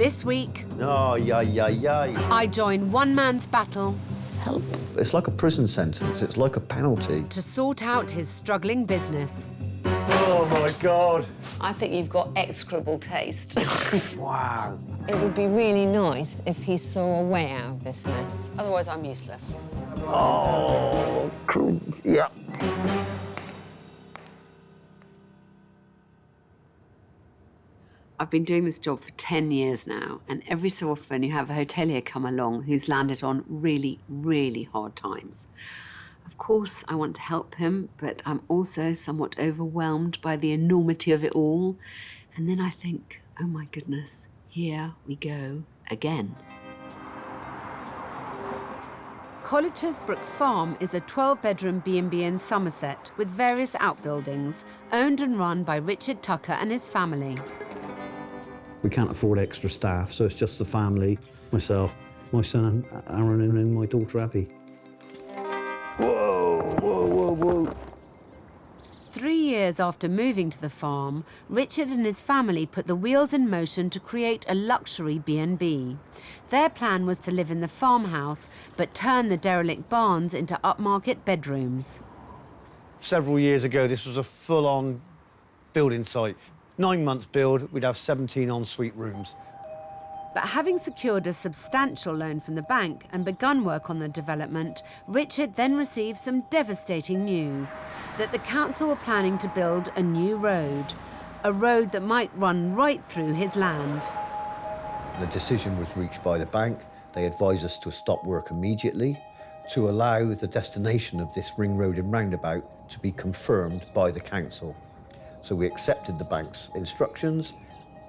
This week, Oh, yay. I join one man's battle Help. It's like a prison sentence. It's like a penalty. to sort out his struggling business. Oh, my God. I think you've got execrable taste. Wow. It would be really nice if he saw a way out of this mess. Otherwise, I'm useless. Oh, yeah. I've been doing this job for 10 years now, and every so often you have a hotelier come along who's landed on really, really hard times. Of course, I want to help him, but I'm also somewhat overwhelmed by the enormity of it all. And then I think, oh my goodness, here we go again. Collitor's Brook Farm is a 12-bedroom B&B in Somerset with various outbuildings, owned and run by Richard Tucker and his family. We can't afford extra staff, so it's just the family, myself, my son Aaron and my daughter Abby. Whoa. 3 years after moving to the farm, Richard and his family put the wheels in motion to create a luxury B&B. Their plan was to live in the farmhouse, but turn the derelict barns into upmarket bedrooms. Several years ago, this was a full-on building site. 9 months build, we'd have 17 ensuite rooms. But having secured a substantial loan from the bank and begun work on the development, Richard then received some devastating news that the council were planning to build a new road, a road that might run right through his land. The decision was reached by the bank. They advised us to stop work immediately to allow the destination of this ring road and roundabout to be confirmed by the council. So we accepted the bank's instructions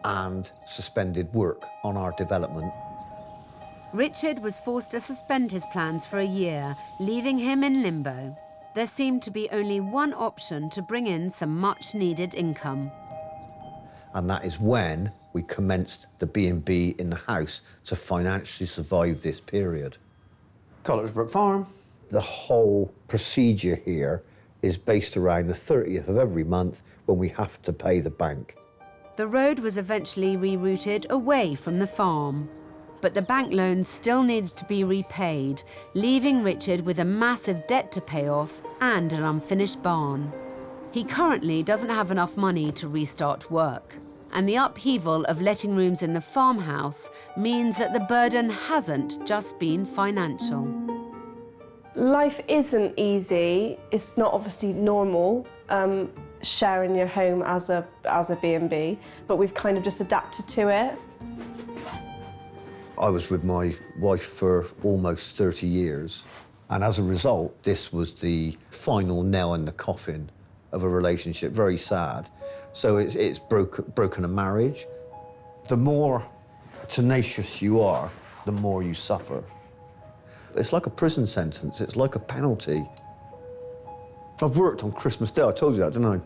and suspended work on our development. Richard was forced to suspend his plans for a year, leaving him in limbo. There seemed to be only one option to bring in some much-needed income. And that is when we commenced the B&B in the house to financially survive this period. Collitor's Brook Farm. The whole procedure here is based around the 30th of every month when we have to pay the bank. The road was eventually rerouted away from the farm. But the bank loans still needed to be repaid, leaving Richard with a massive debt to pay off and an unfinished barn. He currently doesn't have enough money to restart work. And the upheaval of letting rooms in the farmhouse means that the burden hasn't just been financial. Life isn't easy. It's not obviously normal, sharing your home as a B&B, but we've kind of just adapted to it. I was with my wife for almost 30 years, and as a result, this was the final nail in the coffin of a relationship, very sad. So it's broken a marriage. The more tenacious you are, the more you suffer. It's like a prison sentence, it's like a penalty. I've worked on Christmas Day, I told you that, didn't I?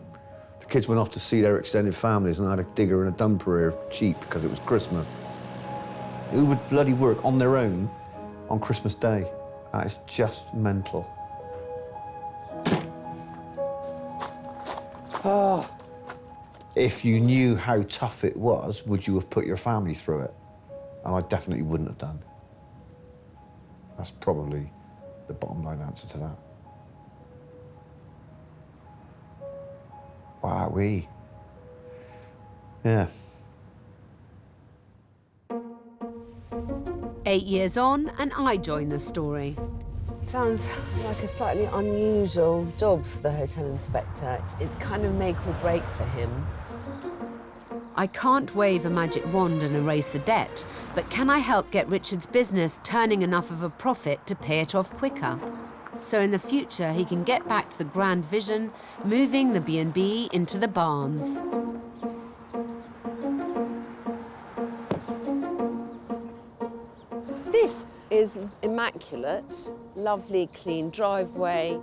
The kids went off to see their extended families and I had a digger and a dumper here cheap because it was Christmas. Who would bloody work on their own on Christmas Day? That is just mental. If you knew how tough it was, would you have put your family through it? And I definitely wouldn't have done. That's probably the bottom line answer to that. Wowee. Yeah. 8 years on, and I join the story. Sounds like a slightly unusual job for the hotel inspector. It's kind of make or break for him. I can't wave a magic wand and erase the debt, but can I help get Richard's business turning enough of a profit to pay it off quicker? So in the future, he can get back to the grand vision, moving the B&B into the barns. This is immaculate, lovely, clean driveway.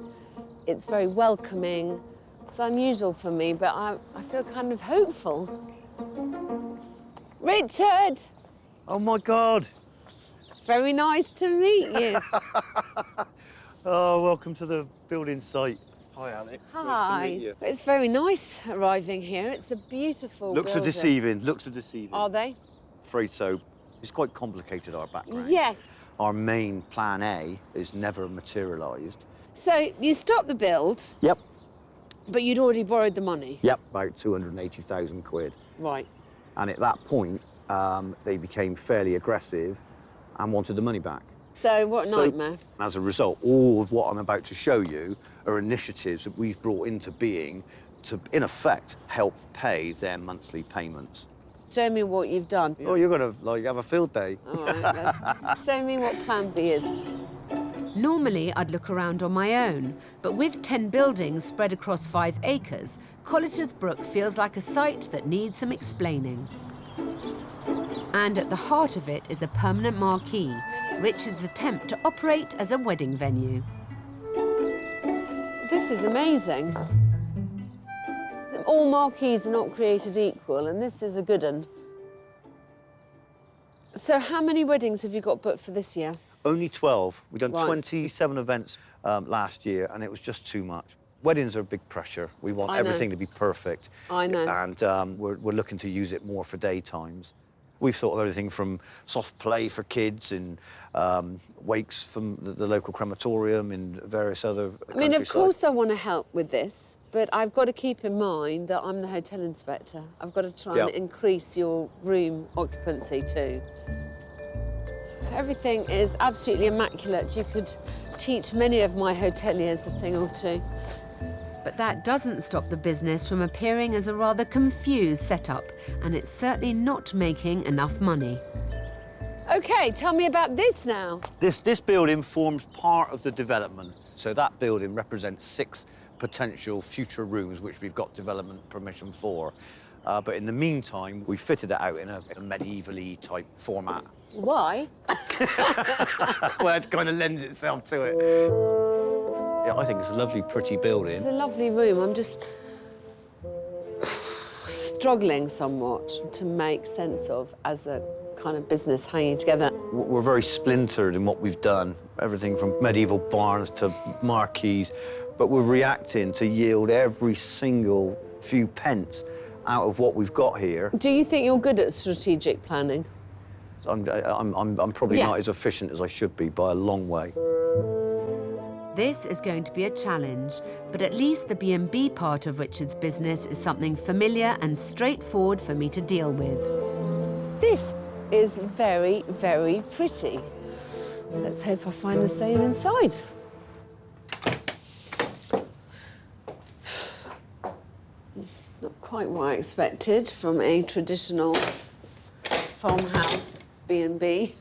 It's very welcoming. It's unusual for me, but I feel kind of hopeful. Richard! Oh, my God. Very nice to meet you. Oh, welcome to the building site. Hi, Alex. Hi. Nice to meet you. It's very nice arriving here. It's a beautiful Looks are building. deceiving. Looks are deceiving. Are they? Afraid so. It's quite complicated, our background. Yes. Our main plan A is never materialised. So you stopped the build, Yep. but you'd already borrowed the money. Yep, about 280,000 quid. Right. And at that point, they became fairly aggressive and wanted the money back. So what a So, nightmare. as a result, all of what I'm about to show you are initiatives that we've brought into being to, in effect, help pay their monthly payments. Show me what you've done. Oh, you're gonna like have a field day. All right, let's show me what plan B is. Normally, I'd look around on my own, but with 10 buildings spread across 5 acres, Collitor's Brook feels like a site that needs some explaining. And at the heart of it is a permanent marquee, Richard's attempt to operate as a wedding venue. This is amazing. All marquees are not created equal, and this is a good one. So how many weddings have you got booked for this year? Only 12. We've done Right. 27 events last year, and it was just too much. Weddings are a big pressure. We want I know. everything to be perfect. I know. And we're looking to use it more for daytimes. We've thought of everything from soft play for kids and wakes from the local crematorium and various other I mean, of countryside. course I want to help with this, but I've got to keep in mind that I'm the hotel inspector. I've got to try and Yeah. increase your room occupancy too. Everything is absolutely immaculate. You could teach many of my hoteliers a thing or two. But that doesn't stop the business from appearing as a rather confused setup, and it's certainly not making enough money. Okay, tell me about this now. This building forms part of the development. So that building represents 6 potential future rooms, which we've got development permission for. But in the meantime, we fitted it out in a medievally type format. Why? Well, it kind of lends itself to it. Yeah, I think it's a lovely, pretty building. It's a lovely room. I'm just struggling somewhat to make sense of as a kind of business hanging together. We're very splintered in what we've done, everything from medieval barns to marquees, but we're reacting to yield every single few pence out of what we've got here. Do you think you're good at strategic planning? I'm probably Yeah. not as efficient as I should be by a long way. This is going to be a challenge, but at least the B&B part of Richard's business is something familiar and straightforward for me to deal with. This is very, very pretty. Let's hope I find the same inside. Not quite what I expected from a traditional farmhouse B&B.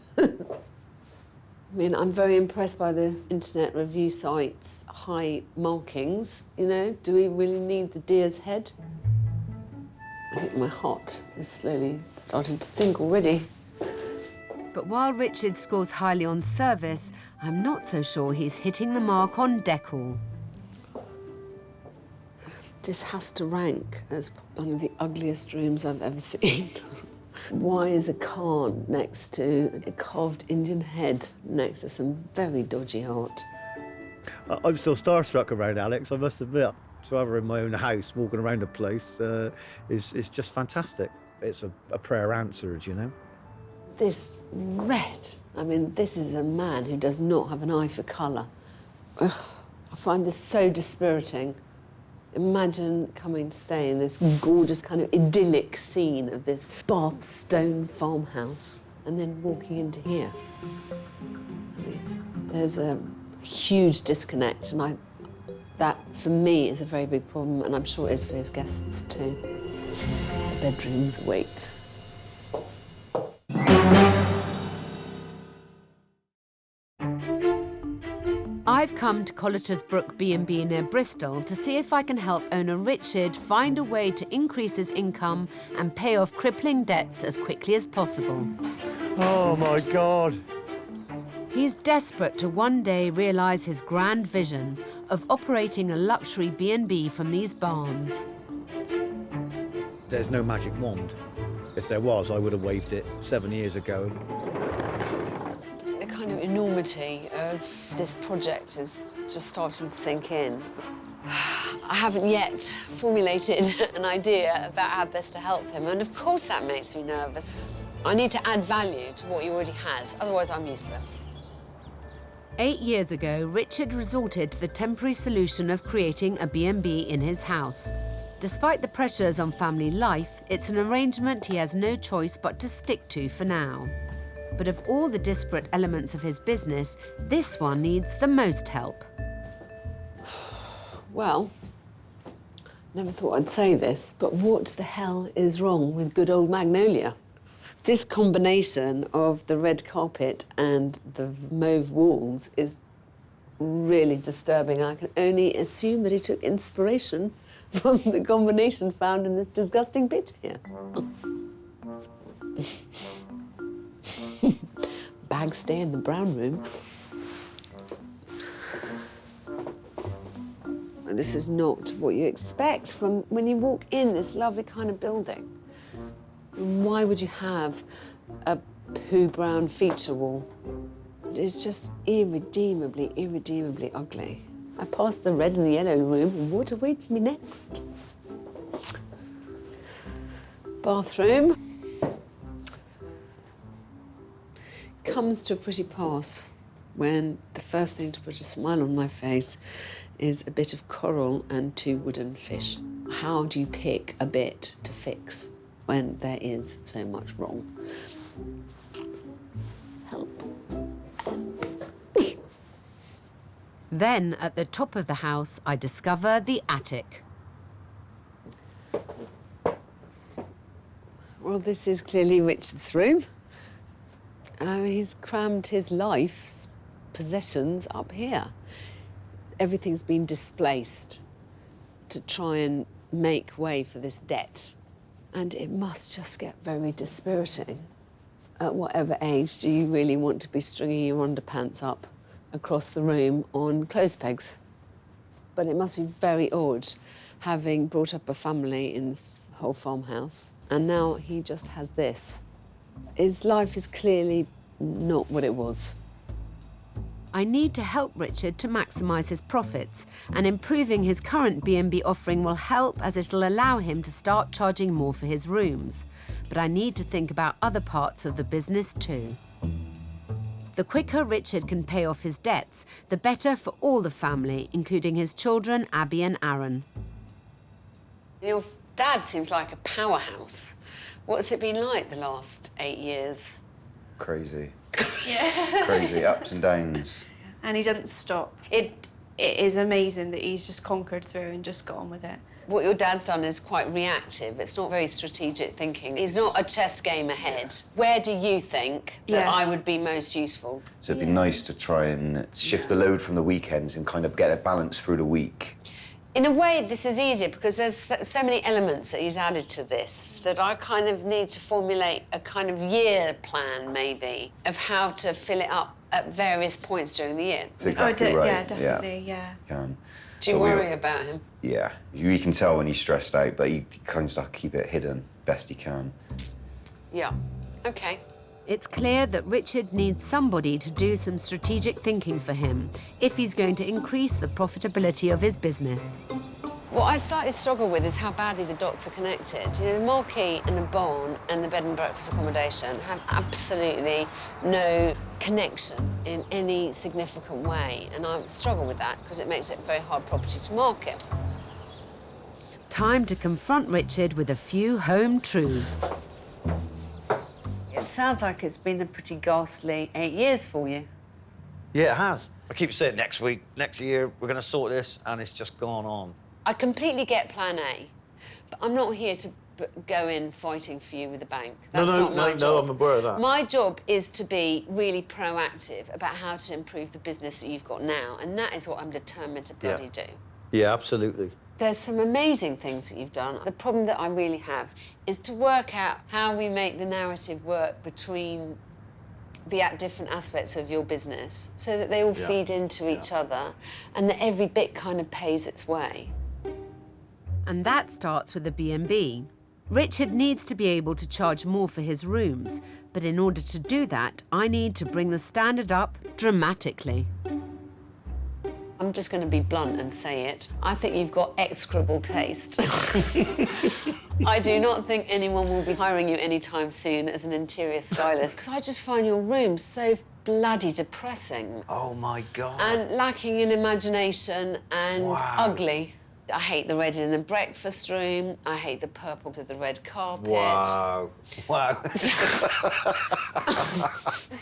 I mean, I'm very impressed by the internet review sites' high markings. You know, do we really need the deer's head? I think my heart is slowly starting to sink already. But while Richard scores highly on service, I'm not so sure he's hitting the mark on decor. This has to rank as one of the ugliest rooms I've ever seen. Why is a cairn next to a carved Indian head next to some very dodgy art? I'm still starstruck around Alex, I must admit. To have her in my own house, walking around the place, is just fantastic. It's a prayer answered, you know? This red, I mean, this is a man who does not have an eye for colour. Ugh, I find this so dispiriting. Imagine coming to stay in this gorgeous kind of idyllic scene of this Bath stone farmhouse and then walking into here. I mean, there's a huge disconnect, and that, for me, is a very big problem, and I'm sure it is for his guests too. The bedrooms wait. I've come to Collitor's Brook B&B near Bristol to see if I can help owner Richard find a way to increase his income and pay off crippling debts as quickly as possible. Oh, my God. He's desperate to one day realise his grand vision of operating a luxury B&B from these barns. There's no magic wand. If there was, I would have waved it 7 years ago. The kind of enormity of this project is just starting to sink in. I haven't yet formulated an idea about how best to help him, and of course that makes me nervous. I need to add value to what he already has, otherwise I'm useless. 8 years ago, Richard resorted to the temporary solution of creating a B&B in his house. Despite the pressures on family life, it's an arrangement he has no choice but to stick to for now. But of all the disparate elements of his business, this one needs the most help. Well, never thought I'd say this, but what the hell is wrong with good old Magnolia? This combination of the red carpet and the mauve walls is really disturbing. I can only assume that he took inspiration from the combination found in this disgusting picture here. Bags stay in the brown room. This is not what you expect from when you walk in this lovely kind of building. Why would you have a poo brown feature wall? It's just irredeemably ugly. I passed the red and the yellow room, and what awaits me next? Bathroom. Comes to a pretty pass when the first thing to put a smile on my face is a bit of coral and 2 wooden fish. How do you pick a bit to fix when there is so much wrong? Help. Then, at the top of the house, I discover the attic. Well, this is clearly Richard's room. He's crammed his life's possessions up here. Everything's been displaced to try and make way for this debt. And it must just get very dispiriting. At whatever age do you really want to be stringing your underpants up across the room on clothes pegs? But it must be very odd having brought up a family in this whole farmhouse, and now he just has this. His life is clearly not what it was. I need to help Richard to maximise his profits, and improving his current B&B offering will help, as it'll allow him to start charging more for his rooms. But I need to think about other parts of the business too. The quicker Richard can pay off his debts, the better for all the family, including his children, Abby and Aaron. Your dad seems like a powerhouse. What's it been like the last 8 years? Crazy. Yeah. Crazy, ups and downs. And he doesn't stop. It is amazing that he's just conquered through and just got on with it. What your dad's done is quite reactive. It's not very strategic thinking. He's not a chess game ahead. Where do you think that I would be most useful? So it'd be nice to try and shift the load from the weekends and kind of get a balance through the week. In a way, this is easier because there's so many elements that he's added to this that I kind of need to formulate a kind of year plan, maybe, of how to fill it up at various points during the year. That's exactly right. Yeah, definitely, yeah. Do you worry about him? Yeah, you can tell when he's stressed out, but he kind of like keep it hidden best he can. Yeah, okay. It's clear that Richard needs somebody to do some strategic thinking for him if he's going to increase the profitability of his business. What I slightly struggle with is how badly the dots are connected. You know, the marquee and the barn and the bed and breakfast accommodation have absolutely no connection in any significant way, and I struggle with that because it makes it a very hard property to market. Time to confront Richard with a few home truths. It sounds like it's been a pretty ghastly 8 years for you. Yeah, it has. I keep saying next week, next year, we're going to sort this, and it's just gone on. I completely get plan A, but I'm not here to go in fighting for you with the bank. That's not my job. No, I'm aware of that. My job is to be really proactive about how to improve the business that you've got now, and that is what I'm determined to bloody do. Yeah, absolutely. There's some amazing things that you've done. The problem that I really have is to work out how we make the narrative work between the different aspects of your business so that they all feed into each other and that every bit kind of pays its way. And that starts with the B&B. Richard needs to be able to charge more for his rooms, but in order to do that, I need to bring the standard up dramatically. I'm just going to be blunt and say it. I think you've got execrable taste. I do not think anyone will be hiring you anytime soon as an interior stylist, because I just find your room so bloody depressing. Oh, my God. And lacking in imagination and Wow. ugly. I hate the red in the breakfast room. I hate the purple to the red carpet. Wow. Wow.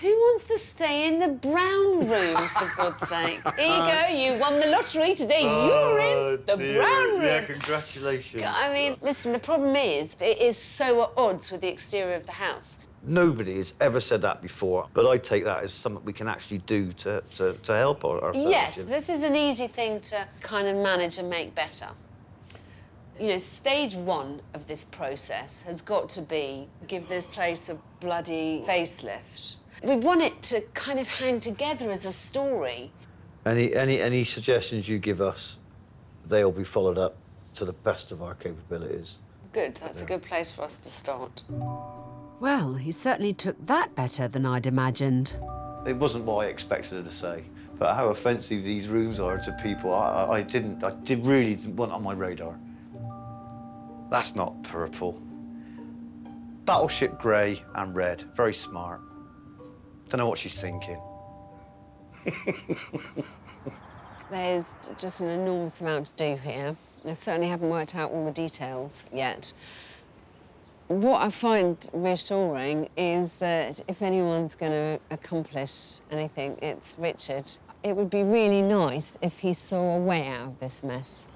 Who wants to stay in the brown room, for God's sake? Here you go, you won the lottery today. You're in the brown room. Yeah, congratulations. I mean, listen, the problem is, it is so at odds with the exterior of the house. Nobody has ever said that before, but I take that as something we can actually do to help ourselves. Yes, this is an easy thing to kind of manage and make better. You know, stage one of this process has got to be give this place a bloody facelift. We want it to kind of hang together as a story. Any suggestions you give us, they'll be followed up to the best of our capabilities. Good, that's a good place for us to start. Well, he certainly took that better than I'd imagined. It wasn't what I expected her to say, but how offensive these rooms are to people, I really didn't want on my radar. That's not purple. Battleship grey and red, very smart. Don't know what she's thinking. There's just an enormous amount to do here. I certainly haven't worked out all the details yet. What I find reassuring is that if anyone's going to accomplish anything, it's Richard. It would be really nice if he saw a way out of this mess.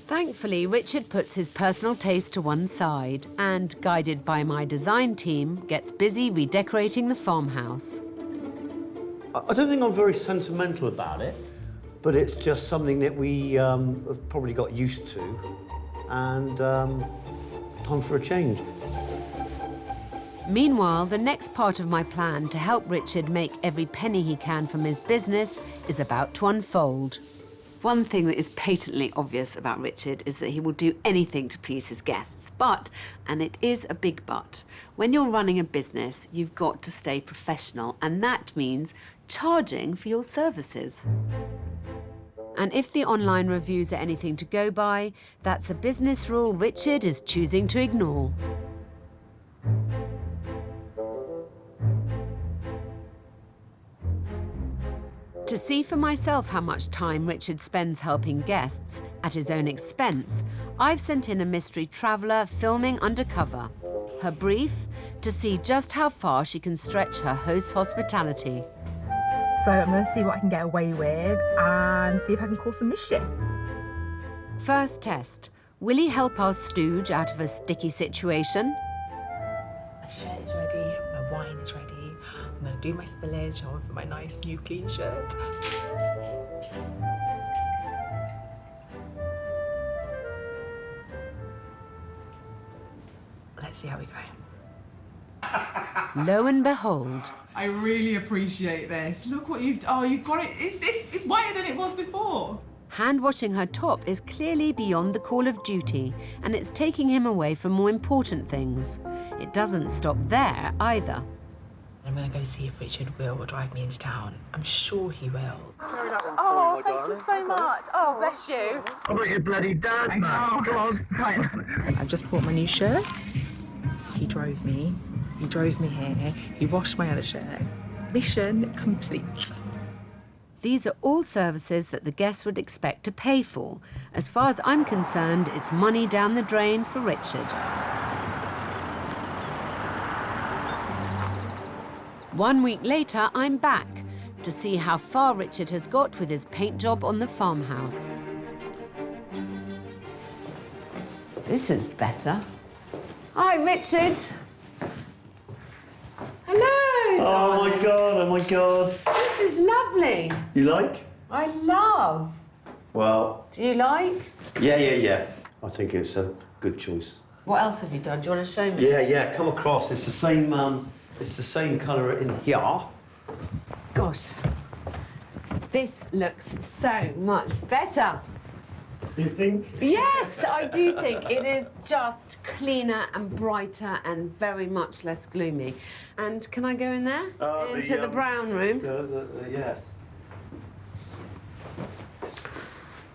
Thankfully, Richard puts his personal taste to one side and, guided by my design team, gets busy redecorating the farmhouse. I don't think I'm very sentimental about it, but it's just something that we have probably got used to, and time for a change. Meanwhile, the next part of my plan to help Richard make every penny he can from his business is about to unfold. One thing that is patently obvious about Richard is that he will do anything to please his guests. But, and it is a big but, when you're running a business, you've got to stay professional, and that means charging for your services. And if the online reviews are anything to go by, that's a business rule Richard is choosing to ignore. To see for myself how much time Richard spends helping guests at his own expense, I've sent in a mystery traveller filming undercover. Her brief? To see just how far she can stretch her host's hospitality. So I'm going to see what I can get away with and see if I can cause some mischief. First test. Will he help our stooge out of a sticky situation? My shirt is ready, my wine is ready. I'm going to do my spillage on for my nice new clean shirt. Let's see how we go. Lo and behold. I really appreciate this. Look what you've done. Oh, you've got it. It's whiter than it was before. Hand washing her top is clearly beyond the call of duty, and it's taking him away from more important things. It doesn't stop there either. I'm going to go see if Richard will drive me into town. I'm sure he will. Oh, thank you so much. Oh, bless you. I'm like your bloody dad, man. Come on. I've just bought my new shirt. He drove me here. He washed my other shirt. Mission complete. These are all services that the guests would expect to pay for. As far as I'm concerned, it's money down the drain for Richard. 1 week later, I'm back to see how far Richard has got with his paint job on the farmhouse. This is better. Hi, Richard. Hello. Oh my God, oh my God. This is lovely. You like? I love. Well, Do you like? yeah. I think it's a good choice. What else have you done? Do you want to show me? Yeah, come across. It's the same colour in here. Gosh, this looks so much better. You think? Yes, I do think it is just cleaner and brighter and very much less gloomy. And can I go in there? Into the brown room? Yes.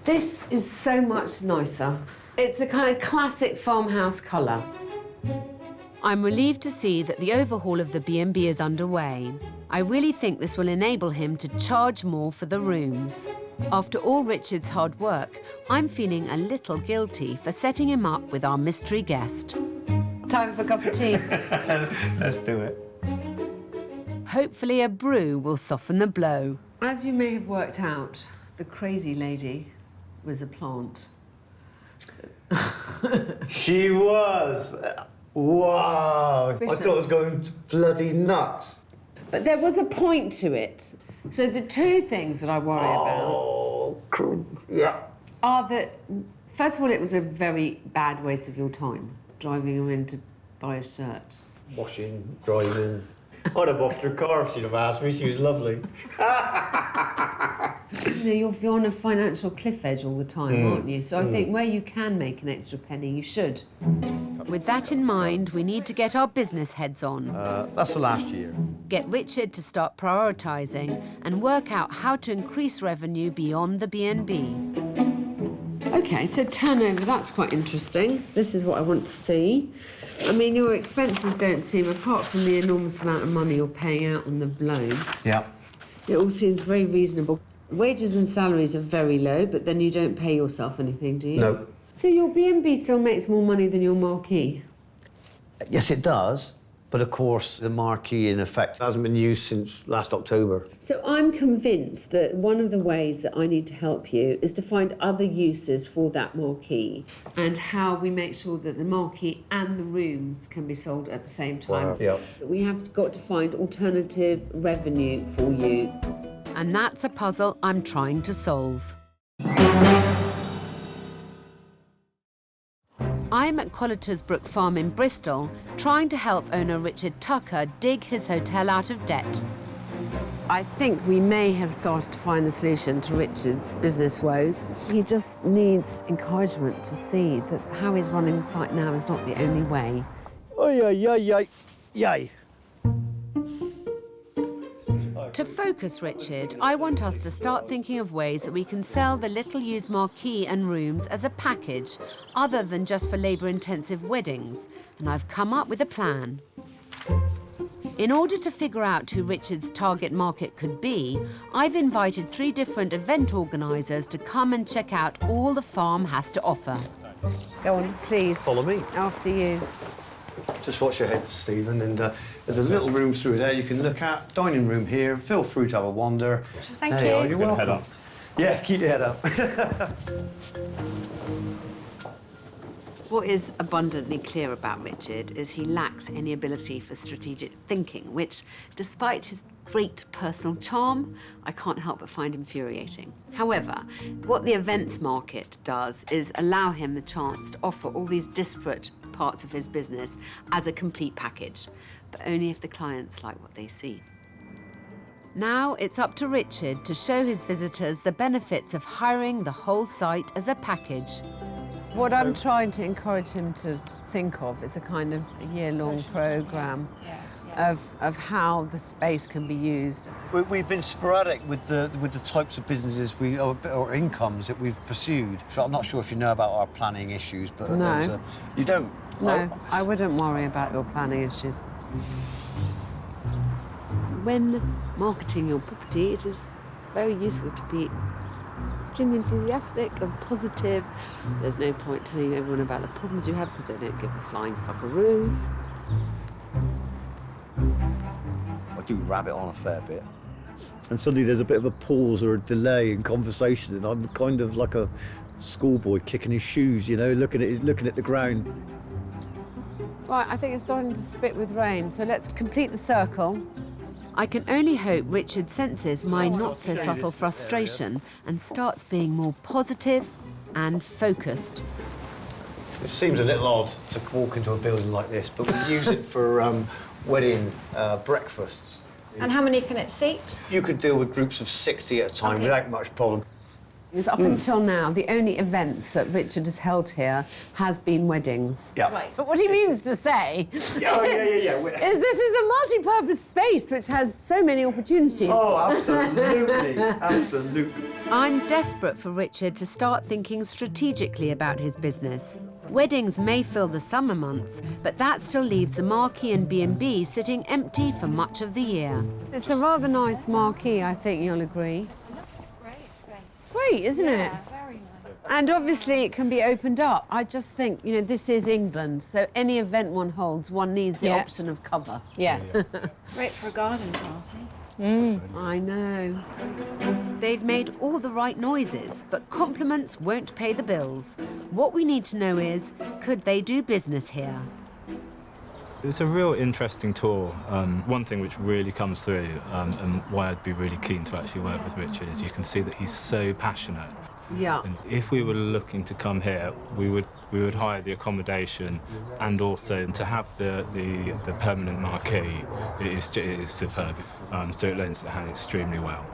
This is so much nicer. It's a kind of classic farmhouse colour. I'm relieved to see that the overhaul of the B&B is underway. I really think this will enable him to charge more for the rooms. After all Richard's hard work, I'm feeling a little guilty for setting him up with our mystery guest. Time for a cup of tea. Let's do it. Hopefully a brew will soften the blow. As you may have worked out, the crazy lady was a plant. She was. Wow. I thought I was going bloody nuts. But there was a point to it. So the two things that I worry Oh, yeah. about are that, first of all, it was a very bad waste of your time, driving him in to buy a shirt. Washing, driving. I'd have washed her car if she'd have asked me. She was lovely. You know, you're on a financial cliff edge all the time, aren't you? So I think where you can make an extra penny, you should. With that in mind, we need to get our business heads on. That's the last year. Get Richard to start prioritising and work out how to increase revenue beyond the B&B. OK, so turnover, that's quite interesting. This is what I want to see. I mean, your expenses don't seem, apart from the enormous amount of money you're paying out on the loan, Yeah. it all seems very reasonable. Wages and salaries are very low, but then you don't pay yourself anything, do you? No. So your B&B still makes more money than your marquee? Yes, it does. But of course, the marquee, in effect, hasn't been used since last October. So I'm convinced that one of the ways that I need to help you is to find other uses for that marquee and how we make sure that the marquee and the rooms can be sold at the same time. Wow. Yeah. We have got to find alternative revenue for you. And that's a puzzle I'm trying to solve. I'm at Colletersbrook Farm in Bristol, trying to help owner Richard Tucker dig his hotel out of debt. I think we may have started to find the solution to Richard's business woes. He just needs encouragement to see that how he's running the site now is not the only way. Yay. To focus Richard, I want us to start thinking of ways that we can sell the little-used marquee and rooms as a package, other than just for labour-intensive weddings, and I've come up with a plan. In order to figure out who Richard's target market could be, I've invited 3 different event organisers to come and check out all the farm has to offer. Go on, please. Follow me. After you. Just watch your head, Stephen, and there's a little room through there you can look at. Dining room here. Feel free to have a wander. Thank there you. Are. You're welcome. Head up. Yeah, keep your head up. What is abundantly clear about Richard is he lacks any ability for strategic thinking, which, despite his great personal charm, I can't help but find infuriating. However, what the events market does is allow him the chance to offer all these disparate parts of his business as a complete package, but only if the clients like what they see. Now it's up to Richard to show his visitors the benefits of hiring the whole site as a package. What I'm trying to encourage him to think of is a kind of a year-long programme of how the space can be used. We've been sporadic with the types of businesses or incomes that we've pursued. So I'm not sure if you know about our planning issues, but No. You don't. No, I wouldn't worry about your planning issues. When marketing your property, it is very useful to be extremely enthusiastic and positive. There's no point telling everyone about the problems you have because they don't give a flying fuckaroo. I do rabbit on a fair bit. And suddenly there's a bit of a pause or a delay in conversation, and I'm kind of like a schoolboy kicking his shoes, you know, looking at the ground. Right, I think it's starting to spit with rain, so let's complete the circle. I can only hope Richard senses my not-so-subtle frustration and starts being more positive and focused. It seems a little odd to walk into a building like this, but we use it for wedding breakfasts. And how many can it seat? You could deal with groups of 60 at a time Okay. without much problem. Because up until now, the only events that Richard has held here has been weddings. Yeah. Right. But what he means to say Yeah. is this is a multi-purpose space which has so many opportunities. Oh, absolutely, absolutely. I'm desperate for Richard to start thinking strategically about his business. Weddings may fill the summer months, but that still leaves the marquee and B&B sitting empty for much of the year. It's a rather nice marquee, I think you'll agree. Great, isn't it? Very nice. And obviously it can be opened up. I just think, you know, this is England, so any event one holds, one needs the option of cover. Yeah. Great for a garden party. I know. They've made all the right noises, but compliments won't pay the bills. What we need to know is, could they do business here? It's a real interesting tour. One thing which really comes through, and why I'd be really keen to actually work with Richard, is you can see that he's so passionate. Yeah. And if we were looking to come here, we would hire the accommodation, and also to have the permanent marquee. It is superb. So it lends the hand extremely well.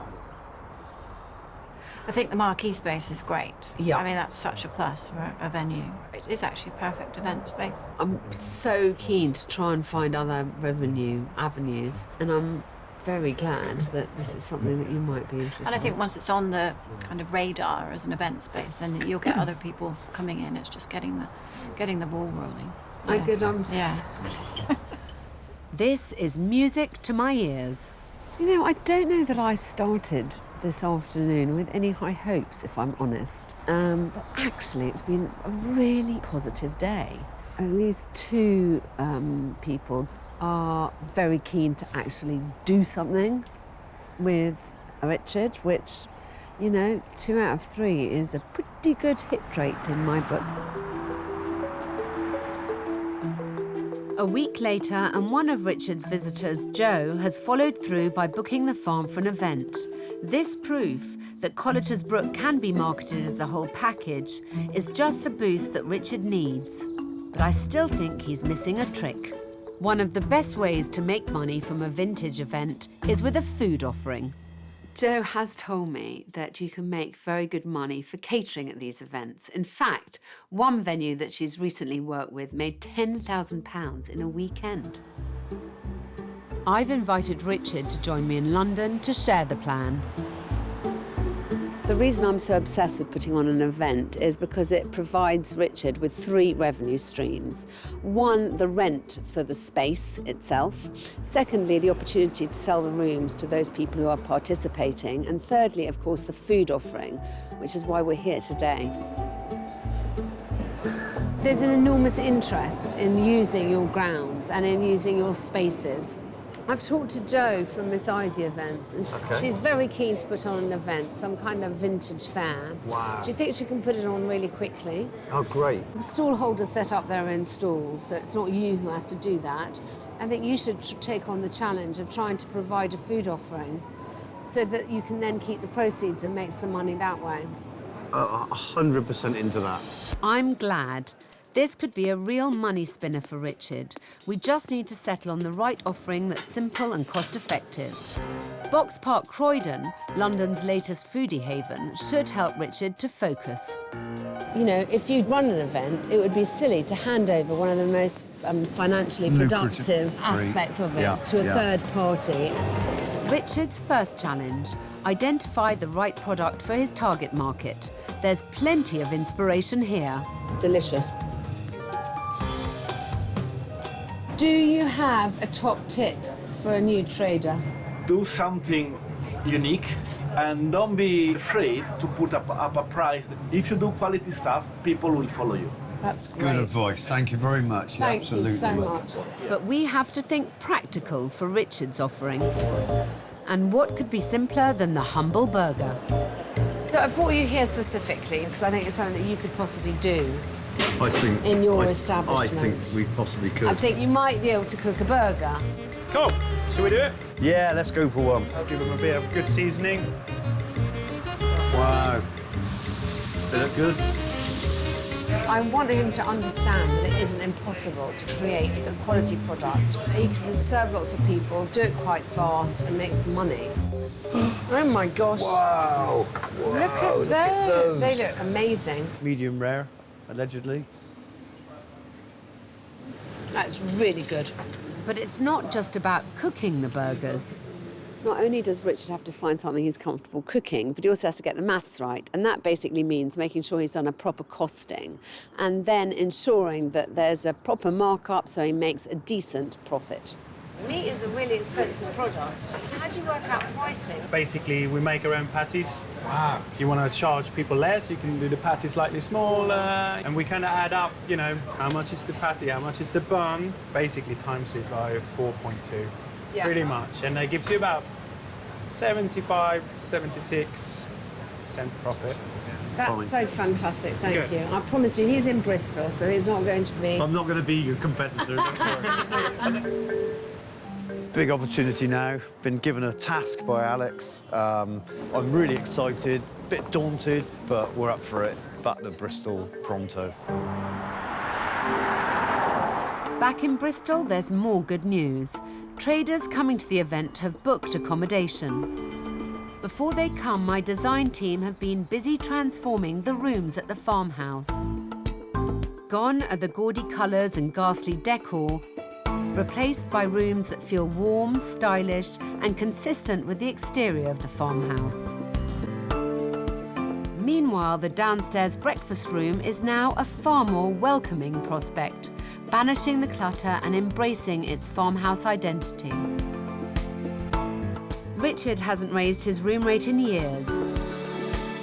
I think the marquee space is great. Yeah. I mean, that's such a plus for a venue. It is actually a perfect event space. I'm so keen to try and find other revenue avenues, and I'm very glad that this is something that you might be interested in. And I think once it's on the kind of radar as an event space, then you'll get other people coming in. It's just getting the ball rolling. I could, Yeah. This is music to my ears. You know, I don't know that I started this afternoon with any high hopes, if I'm honest. But actually, it's been a really positive day. At least two people are very keen to actually do something with Richard, which, you know, 2 out of 3 is a pretty good hit rate in my book. A week later, and one of Richard's visitors, Joe, has followed through by booking the farm for an event. This proof that Colleter's Brook can be marketed as a whole package is just the boost that Richard needs. But I still think he's missing a trick. One of the best ways to make money from a vintage event is with a food offering. Joe has told me that you can make very good money for catering at these events. In fact, one venue that she's recently worked with made £10,000 in a weekend. I've invited Richard to join me in London to share the plan. The reason I'm so obsessed with putting on an event is because it provides Richard with 3 revenue streams. One, the rent for the space itself. Secondly, the opportunity to sell the rooms to those people who are participating. And thirdly, of course, the food offering, which is why we're here today. There's an enormous interest in using your grounds and in using your spaces. I've talked to Jo from Miss Ivy Events, and she's very keen to put on an event, some kind of vintage fair. Wow. Do you think she can put it on really quickly? Oh, great. Stall holders set up their own stalls, so it's not you who has to do that. I think you should take on the challenge of trying to provide a food offering so that you can then keep the proceeds and make some money that way. 100% into that. I'm glad. This could be a real money spinner for Richard. We just need to settle on the right offering that's simple and cost-effective. Box Park Croydon, London's latest foodie haven, should help Richard to focus. You know, if you run an event, it would be silly to hand over one of the most financially productive aspects of it to a third party. Richard's first challenge, identify the right product for his target market. There's plenty of inspiration here. Delicious. Do you have a top tip for a new trader? Do something unique and don't be afraid to put up a price. If you do quality stuff, people will follow you. That's great. Good advice. Thank you very much. Thank you so much. But we have to think practical for Richard's offering. And what could be simpler than the humble burger? So I brought you here specifically because I think it's something that you could possibly do I think in your I establishment. think we possibly could. I think you might be able to cook a burger. Come on, shall we do it? Yeah, let's go for one. I'll give them a bit of good seasoning. Wow. They look good. I want him to understand that it isn't impossible to create a quality product. You can serve lots of people, do it quite fast and make some money. Oh my gosh. Wow. Look at those. They look amazing. Medium rare, allegedly. That's really good. But it's not just about cooking the burgers. Not only does Richard have to find something he's comfortable cooking, but he also has to get the maths right. And that basically means making sure he's done a proper costing and then ensuring that there's a proper markup so he makes a decent profit. Meat is a really expensive product. How do you work out pricing? Basically, we make our own patties. Wow. If you want to charge people less, you can do the patty slightly smaller. And we kind of add up, you know, how much is the patty, how much is the bun. Basically times it by 4.2, pretty much. And that gives you about 75, 76% profit. That's so fantastic, thank you. I promise you, he's in Bristol, so he's not going to be... I'm not going to be your competitor, don't worry. Big opportunity now. Been given a task by Alex. I'm really excited, bit daunted, but we're up for it. Back to Bristol pronto. Back in Bristol, there's more good news. Traders coming to the event have booked accommodation. Before they come, my design team have been busy transforming the rooms at the farmhouse. Gone are the gaudy colours and ghastly decor, replaced by rooms that feel warm, stylish, and consistent with the exterior of the farmhouse. Meanwhile, the downstairs breakfast room is now a far more welcoming prospect, banishing the clutter and embracing its farmhouse identity. Richard hasn't raised his room rate in years.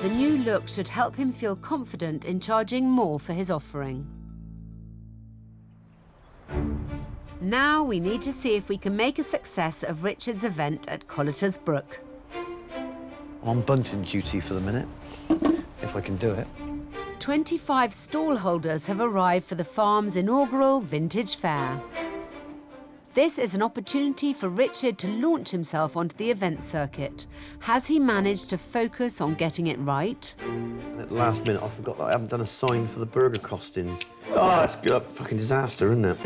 The new look should help him feel confident in charging more for his offering. Now we need to see if we can make a success of Richard's event at Collitor's Brook. I'm on bunting duty for the minute, if I can do it. 25 stall holders have arrived for the farm's inaugural vintage fair. This is an opportunity for Richard to launch himself onto the event circuit. Has he managed to focus on getting it right? At the last minute, I forgot that I haven't done a sign for the burger costings. Oh, it's a fucking disaster, isn't it?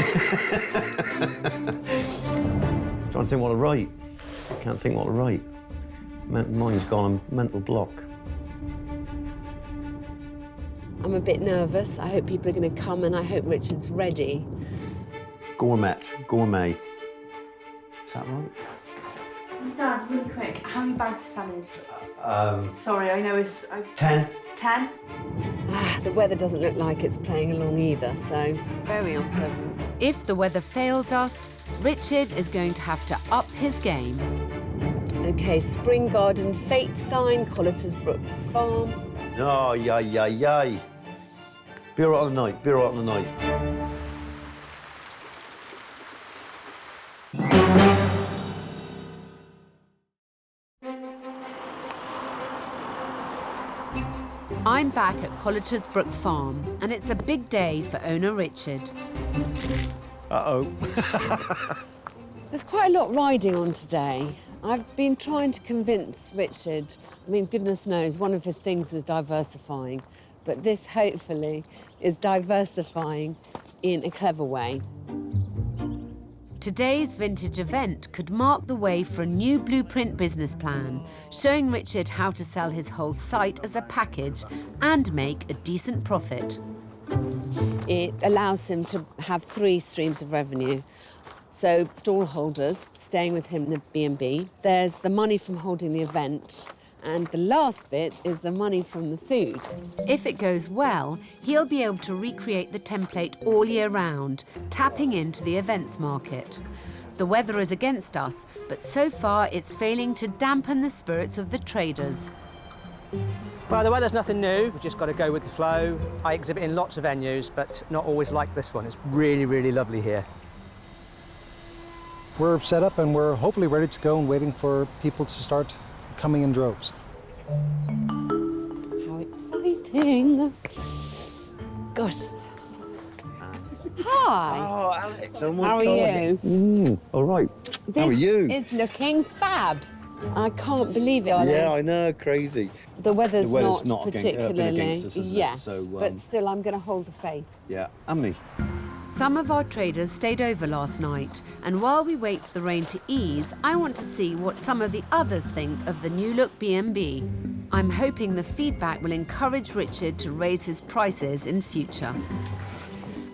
Trying to think what to write. Can't think what to write. Mine's gone a mental block. I'm a bit nervous. I hope people are going to come and I hope Richard's ready. Gourmet. Is that right? Dad, really quick, how many bags of salad? Sorry, I know it's... 10. 10? The weather doesn't look like it's playing along either, so very unpleasant. If the weather fails us, Richard is going to have to up his game. OK, Spring Garden Fate sign, Collitor's Brook Farm. Oh, yay. Be all right on the night, I'm back at Collitor's Brook Farm, and it's a big day for owner Richard. Uh-oh. There's quite a lot riding on today. I've been trying to convince Richard, I mean, goodness knows, one of his things is diversifying, but this, hopefully, is diversifying in a clever way. Today's vintage event could mark the way for a new blueprint business plan, showing Richard how to sell his whole site as a package and make a decent profit. It allows him to have 3 streams of revenue. So stall holders staying with him in the B&B, there's the money from holding the event, and the last bit is the money from the food. If it goes well, he'll be able to recreate the template all year round, tapping into the events market. The weather is against us, but so far it's failing to dampen the spirits of the traders. Well, the weather's nothing new. We've just got to go with the flow. I exhibit in lots of venues, but not always like this one. It's really, really lovely here. We're set up and we're hopefully ready to go and waiting for people to start coming in droves. How exciting. Gosh. Hi. Oh, Alex, How are you? All right. How are you? This is looking fab. I can't believe it. Yeah, I know, crazy. The weather's not been particularly... against us, isn't it? So, but still, I'm going to hold the faith. Yeah, and me. Some of our traders stayed over last night, and while we wait for the rain to ease, I want to see what some of the others think of the new look B&B. I'm hoping the feedback will encourage Richard to raise his prices in future.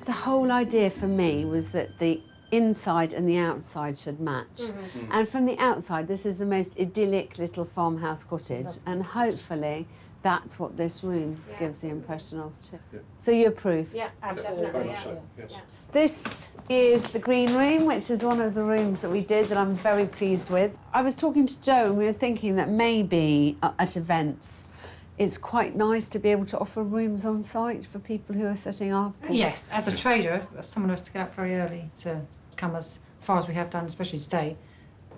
The whole idea for me was that the inside and the outside should match. And from the outside, this is the most idyllic little farmhouse cottage, and hopefully that's what this room gives the impression of too. So you approve? Yeah, absolutely. Yes. This is the green room, which is one of the rooms that we did that I'm very pleased with. I was talking to Joe and we were thinking that maybe at events it's quite nice to be able to offer rooms on site for people who are setting up. Yes, as a trader, someone has to get up very early to come as far as we have done, especially today.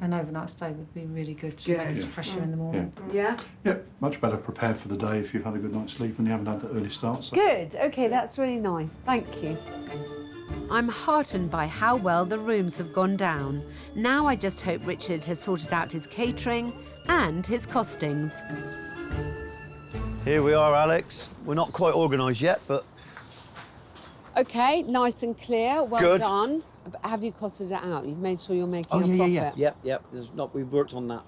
An overnight stay would be really good to make us fresher in the morning. Yeah? Yeah, much better prepared for the day if you've had a good night's sleep and you haven't had that early start. So. Good, okay, that's really nice. Thank you. I'm heartened by how well the rooms have gone down. Now I just hope Richard has sorted out his catering and his costings. Here we are, Alex. We're not quite organised yet, but... Okay, nice and clear, well Good. done. But have you costed it out? You've made sure you're making a profit? Yep. We've worked on that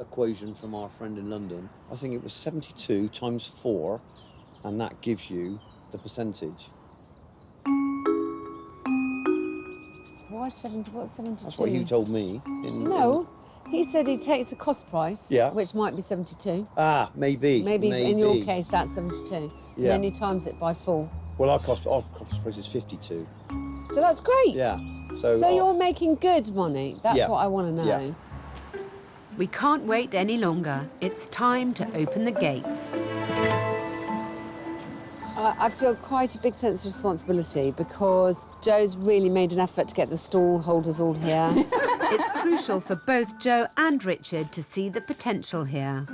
equation from our friend in London. I think it was 72 times 4, and that gives you the percentage. Why 70? What's 72? That's what you told me. No, he said he takes a cost price, which might be 72. Ah, maybe. Maybe in your case that's 72. And then you times it by 4. Well, our cost price is 52. So that's great. Yeah. So you're making good money. That's what I want to know. Yeah. We can't wait any longer. It's time to open the gates. I feel quite a big sense of responsibility because Joe's really made an effort to get the stall holders all here. It's crucial for both Joe and Richard to see the potential here.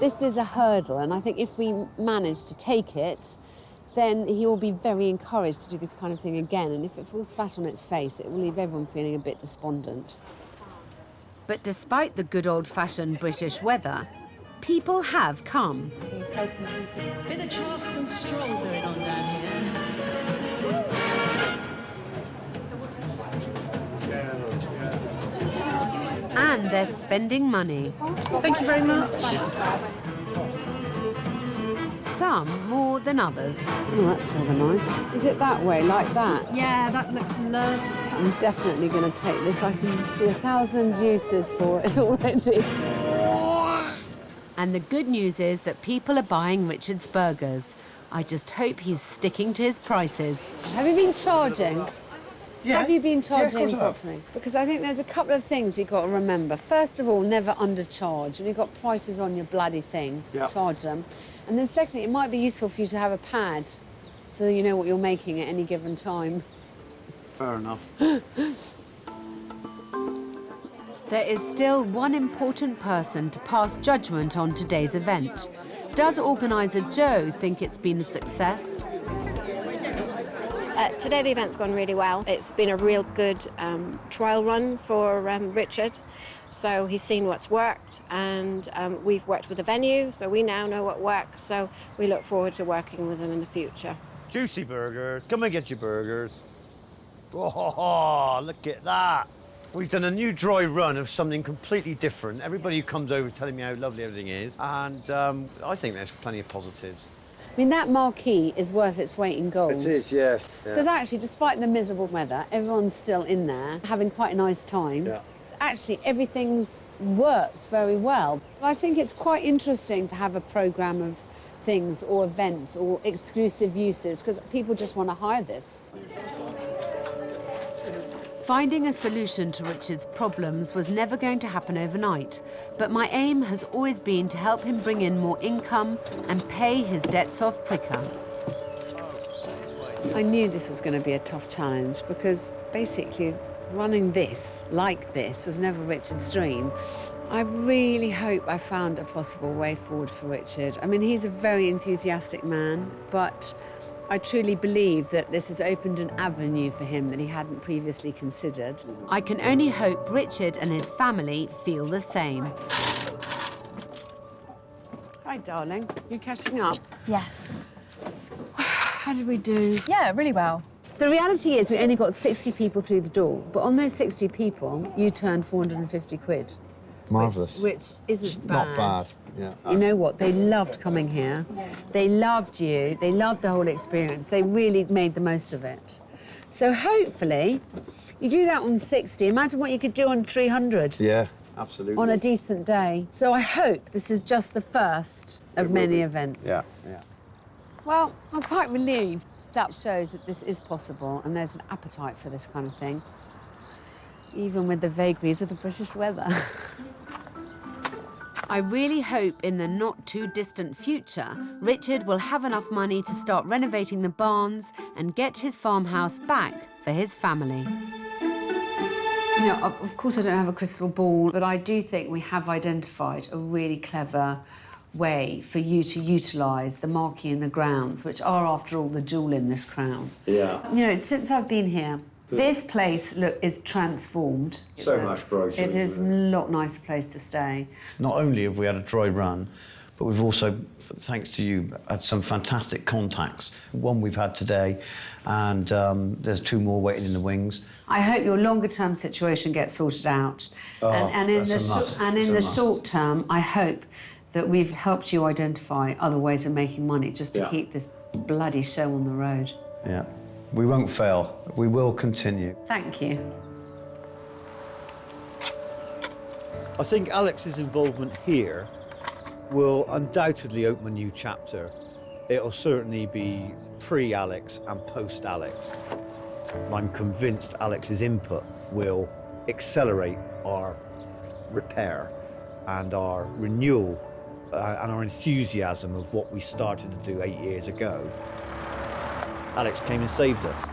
This is a hurdle, and I think if we manage to take it, then he will be very encouraged to do this kind of thing again. And if it falls flat on its face, it will leave everyone feeling a bit despondent. But despite the good old-fashioned British weather, people have come. Bit of Charleston stroll going on down here. And they're spending money. Thank you very much. Some more than others. Oh, that's rather nice. Is it that way, like that? Yeah, that looks lovely. I'm definitely going to take this. I can see 1,000 uses for it already. And the good news is that people are buying Richard's burgers. I just hope he's sticking to his prices. Have you been charging? Yeah. Have you been charging of course I have. properly? Because I think there's a couple of things you've got to remember. First of all, never undercharge. When you've got prices on your bloody thing, charge them. And then secondly, it might be useful for you to have a pad so that you know what you're making at any given time. Fair enough. There is still one important person to pass judgment on today's event. Does organiser Joe think it's been a success? Today the event's gone really well. It's been a real good trial run for Richard. So he's seen what's worked, and we've worked with the venue, so we now know what works. So we look forward to working with them in the future. Juicy burgers. Come and get your burgers. Oh, look at that. We've done a new dry run of something completely different. Everybody who comes over is telling me how lovely everything is, and I think there's plenty of positives. I mean, that marquee is worth its weight in gold. It is, yes. Because actually, despite the miserable weather, everyone's still in there, having quite a nice time. Yeah. Actually, everything's worked very well. I think it's quite interesting to have a programme of things or events or exclusive uses, because people just want to hire this. Finding a solution to Richard's problems was never going to happen overnight, but my aim has always been to help him bring in more income and pay his debts off quicker. I knew this was going to be a tough challenge because basically running this, like this, was never Richard's dream. I really hope I found a possible way forward for Richard. I mean, he's a very enthusiastic man, but I truly believe that this has opened an avenue for him that he hadn't previously considered. I can only hope Richard and his family feel the same. Hi, darling. You catching up? Yes. How did we do? Yeah, really well. The reality is we only got 60 people through the door, but on those 60 people, you turned 450 quid. Marvellous. Which isn't bad. Not bad, yeah. You know what? They loved coming here. They loved you. They loved the whole experience. They really made the most of it. So hopefully, you do that on 60. Imagine what you could do on 300. Yeah, absolutely. On a decent day. So I hope this is just the first of many events. Yeah, yeah. Well, I'm quite relieved. That shows that this is possible and there's an appetite for this kind of thing, even with the vagaries of the British weather. I really hope in the not-too-distant future, Richard will have enough money to start renovating the barns and get his farmhouse back for his family. You know, of course I don't have a crystal ball, but I do think we have identified a really clever way for you to utilise the marquee and the grounds, which are, after all, the jewel in this crown. Yeah. You know, since I've been here, this place, look, is transformed. So much brighter. It is a lot nicer place to stay. Not only have we had a dry run, but we've also, thanks to you, had some fantastic contacts. One we've had today, and there's 2 more waiting in the wings. I hope your longer-term situation gets sorted out. Oh, and in that's the a must. and It's in a the must. short term, I hope that we've helped you identify other ways of making money just to Yeah. keep this bloody show on the road. Yeah. We won't fail. We will continue. Thank you. I think Alex's involvement here will undoubtedly open a new chapter. It'll certainly be pre-Alex and post-Alex. I'm convinced Alex's input will accelerate our repair and our renewal and our enthusiasm of what we started to do 8 years ago. Alex came and saved us.